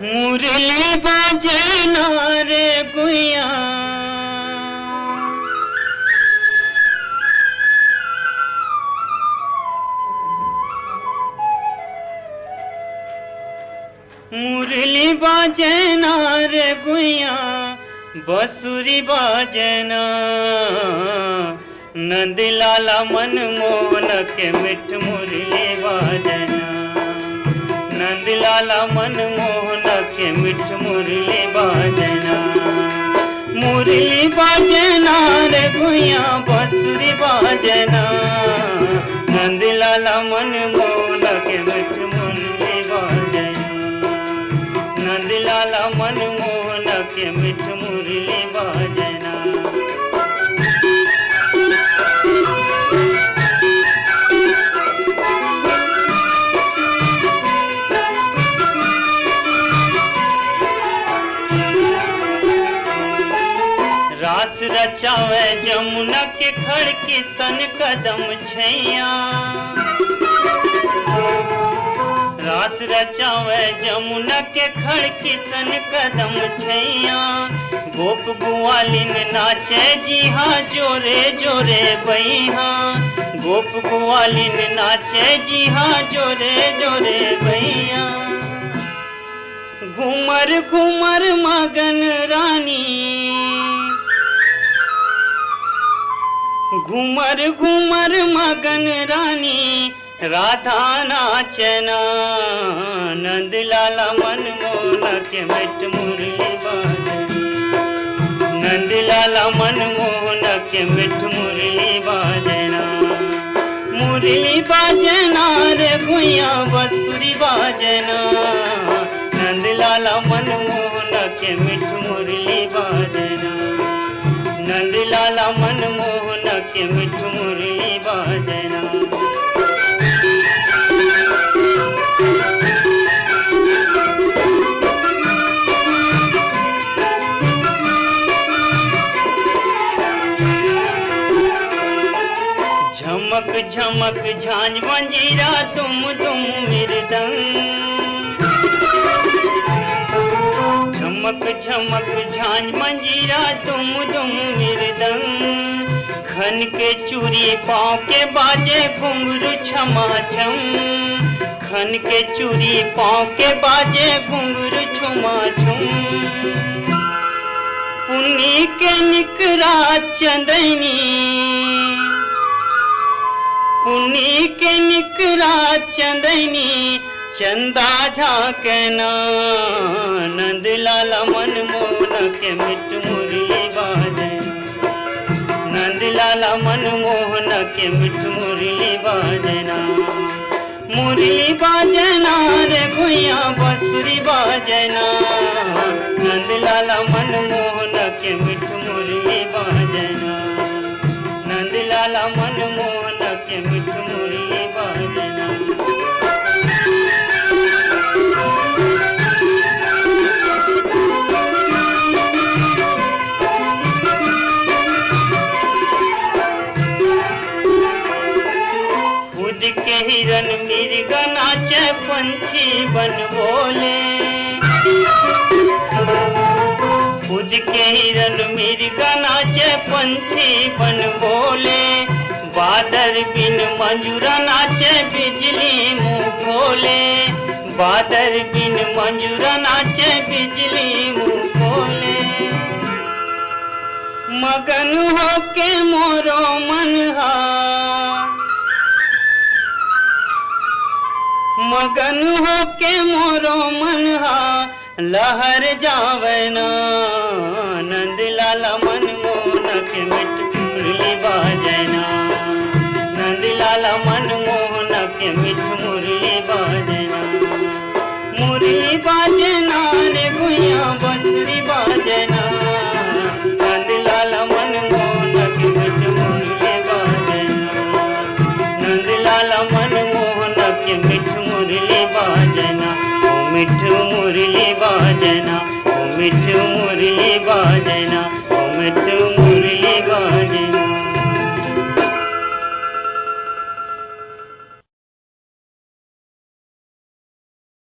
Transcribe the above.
मुरली बजना रे गुइया, मुरली बजना रे गुइया, बंसुरी बजना। नंदलाला मनमोहन के मिठ मुरली बजना। नंदलाला मनमोहन के मिठ मुरली बजना। मुरली बजना रे गुइया, बंसुरी बजना। नंदलाला मनमोहन के मिठ मुरली बजना। नंदलाला मनमोहन के मिठ मुरली बजना। रास रचावे जमुना के खड़ किसन कदम छैया। रास रचावे जमुना के खड़ किसन कदम छैया। गोप गुआलिन नाचे जी हाँ जोरे जोरे बैहा। गोप गुआलिन नाचे जी हाँ जोरे जोरे बैया। घूमर घूमर मगन रानी, घूमर घूमर मगन रानी। राधा नाचना, नंदलाला मनमोहन के मिठ मुरली बजना। नंदलाला मनमोहन के मिठ मुरली बजना। मुरली बजना रे गुइया, बंसुरी बजना। नंदलाला मनमोहन के मिठ मुरली बजना। नंदलाला मनमोहन के मिठ मुरली बजना। झमक झमक झांझ मंजीरा, तुम तुम मृदंग। झमक झमक झांझ मंजीरा, तुम तुम मृदंग। खन के चूड़ी पाँव के बाजे घुंघरू छमा छम। खन के चूड़ी पाँव के बाजे घुंघरू छमा छम। पुन्नी के निकरा चंदनी, पुन्नी के निकरा चंदनी। चंदा झांकना, नंदलाला मनमोहन के मिठ मुरली बजना। नंदलाला मनमोहन के मिठ मुरली बजना। मुरली बजना रे गुइया, बंसुरी बजना। नंदलाला मनमोहन के मिठ मुरली बजना। नंदलाला मनमोहन के मिठ मुरली बजना। खुद के हिरन मृग नाचे, पंछी बन बोले। खुद के हिरन मृग नाचे, पंछी बन बोले। बादर बिन मंजूरा नाचे, बिजली मुँह खोले। बादर बिन मंजूरा नाचे, बिजली मुँह खोले। मगन होके मोरो मनहा, मगन होके मोरो मनहा। लहर जावना, नंदलाला मनमोहन के मिठ मुरली बजना। नंदलाला मनमोहन के मिठ मुरली बजना। मुरली बजना रे गुइया, बंसुरी बजना। नंदलाला मनमोहन के मिठ मुरली बजना। नंदलाला मनमोहन के मिठ मुरली बजना। ओ मिठ मुरली बजना, ओ मिठ मुरली बजना, ओ मिठ मुरली